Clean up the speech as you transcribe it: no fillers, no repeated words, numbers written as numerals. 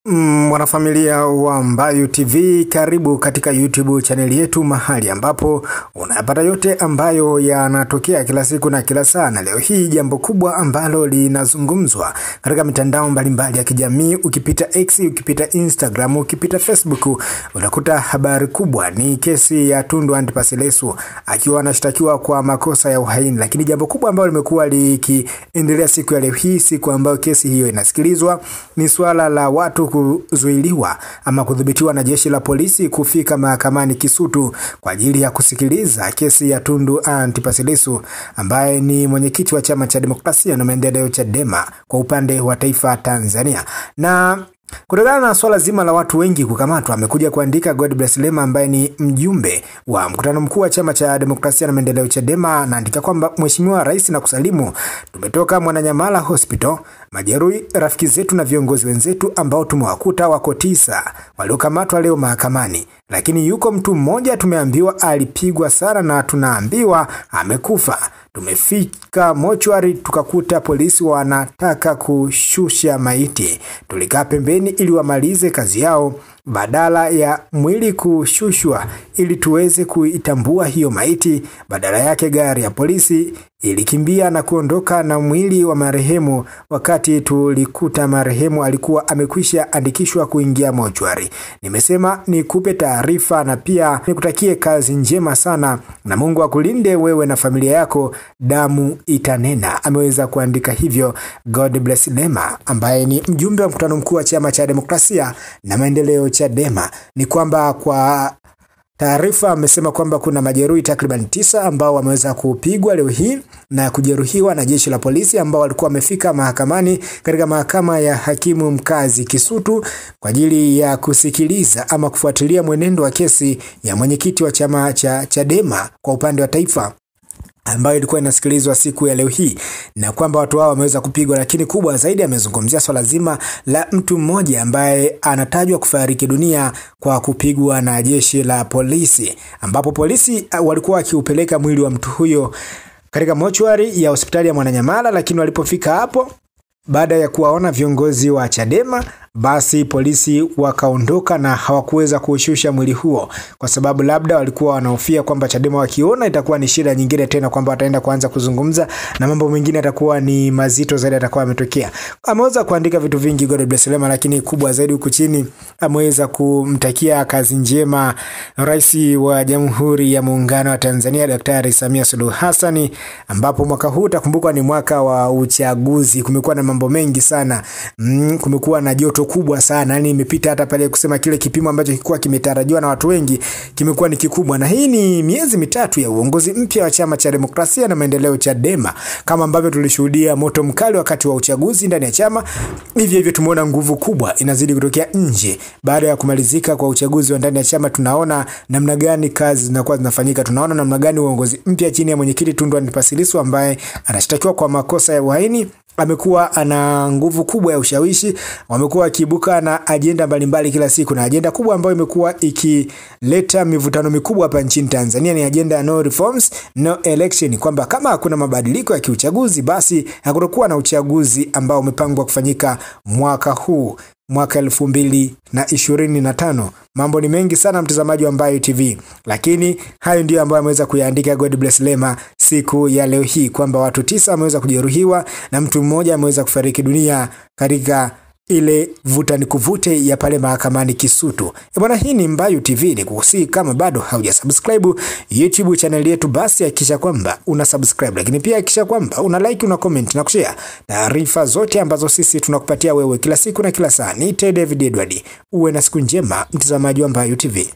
Mwanafamilia wa Mbayu TV, karibu katika YouTube channel yetu, mahali ambapo unapata yote ambayo yanatokea kila siku na kila saa. Na leo hii jambo kubwa ambalo linazungumzwa katika mitandao mbalimbali ya kijamii, ukipita X, ukipita Instagram, ukipita Facebook, unakuta habari kubwa ni kesi ya Tundu Antipas Lissu akiwa anashtakiwa kwa makosa ya uhaini. Lakini jambo kubwa ambalo limekuwa likiendelea siku ya leo hii, siku ambayo kesi hiyo inasikilizwa, ni swala la watu kuzuiliwa ama kudhibitiwa na jeshi la polisi kufika mahakamani Kisutu kwa ajili ya kusikiliza kesi ya Tundu Antipas Lissu ambaye ni mwenyekiti wa Chama cha Demokrasia na Maendeleo Chadema kwa upande wa taifa Tanzania. Na kutokana na swala zima la watu wengi kukamatwa, amekuja kuandika Godbless Lema ambaye ni mjumbe wa mkutano mkuu wa Chama cha Demokrasia na Maendeleo Chadema, anaandika kwamba Mheshimiwa Rais na kusalimu, tumetoka Mwananyamala Hospital, majeruhi rafiki zetu na viongozi wenzetu ambao tumewakuta wako 9 waliokamatwa leo mahakamani, lakini yuko mtu mmoja tumeambiwa alipigwa sana na tunaambiwa amekufa. Tumefika mochwari tukakuta polisi wanataka kushusha maiti. Tulikaa pembeni ili wamalize kazi yao, badala ya mwili kushushwa ili tuweze kuitambua hiyo maiti, badala yake gari ya polisi ilikimbia na kuondoka na mwili wa marehemu, wakati tulikuta marehemu alikuwa amekwisha andikishwa kuingia mochwari. Nimesema nikupe taarifa na pia nikutakie kazi njema sana, na Mungu akulinde wewe na familia yako, damu itanena. Ameweza kuandika hivyo Godbless Lema ambaye ni mjumbe wa mkutano mkuu wa Chama cha Demokrasia na Maendeleo Chadema. Ni kwamba kwa taarifa amesema kwamba kuna majeruhi takriban 9 ambao wameweza kupigwa leo hii na kujeruhiwa na jeshi la polisi ambao walikuwa wamefika mahakamani katika mahakama ya hakimu mkazi Kisutu kwa ajili ya kusikiliza ama kufuatilia mwenendo wa kesi ya mwenyekiti wa chama cha Chadema kwa upande wa taifa ambayo ilikuwa inasikilizwa siku ya leo hii, na kwamba watu hao wameweza kupigwa. Lakini kubwa zaidi amezungumzia swala zima la mtu mmoja ambaye anatajwa kufariki dunia kwa kupigwa na jeshi la polisi, ambapo polisi walikuwa wakiupeleka mwili wa mtu huyo katika mochwari ya hospitali ya Mwananyamala. Lakini walipofika hapo, baada ya kuwaona viongozi wa Chadema, basi polisi wakaondoka na hawakuweza kushusha mwili huo, kwa sababu labda walikuwa wanahofia kwamba Chadema wakiona itakuwa ni shida nyingine tena, kwamba wataenda kuanza kuzungumza na mambo mengine yatakuwa ni mazito zaidi yatakuwa yametokea. Ameweza kuandika vitu vingi Godbless Lema, lakini kubwa zaidi huku chini ameweza kumtakia kazi njema Rais wa Jamhuri ya Muungano wa Tanzania Daktari Samia Suluhu Hassan, ambapo mwaka huu utakumbukwa ni mwaka wa uchaguzi. Kumekuwa na mambo mengi sana, kumekuwa na joto kubwa sana, yani imepita hata pale kusema kile kipimo ambacho kilikuwa kimetarajiwa na watu wengi kimekuwa ni kikubwa. Na hii ni miezi mitatu ya uongozi mpya wa Chama cha Demokrasia na Maendeleo Chadema, kama ambavyo tulishuhudia moto mkali wakati wa uchaguzi ndani ya chama, hivyo tumeona nguvu kubwa inazidi kutokea nje baada ya kumalizika kwa uchaguzi wa ndani ya chama. Tunaona namna gani kazi zinakuwa zinafanyika, tunaona namna gani uongozi mpya chini ya mwenyekiti Tundu Antipas Lissu ambaye anashtakiwa kwa makosa ya uhaini amekuwa ana nguvu kubwa ya ushawishi. Wamekuwa kibuka na ajenda mbalimbali kila siku, na ajenda kubwa ambayo imekuwa ikileta mivutano mikubwa hapa nchini Tanzania ni ajenda ya no reforms no election, kwamba kama hakuna mabadiliko ya kiuchaguzi basi hakutakuwa na uchaguzi ambao umepangwa kufanyika mwaka huu, mwaka 2025. Mambo ni mengi sana mtazamaji wa Mbayu TV, lakini hayo ndio ambayo ameweza kuyaandika Godbless Lema siku ya leo hii, kwamba watu 9 wameweza kujeruhiwa na mtu mmoja ameweza kufariki dunia katika ile vuta ni kuvute ya pale mahakamani Kisutu. Bwana, hii ni Mbayu TV, ni kukusii kama bado haujasubscribe YouTube channel yetu, basi hakikisha kwamba una subscribe, lakini pia hakikisha kwamba una like, una comment na kushare taarifa zote ambazo sisi tunakupatia wewe kila siku na kila saa. Ni David Edward, uwe na siku njema mtazamaji wa Mbayu TV.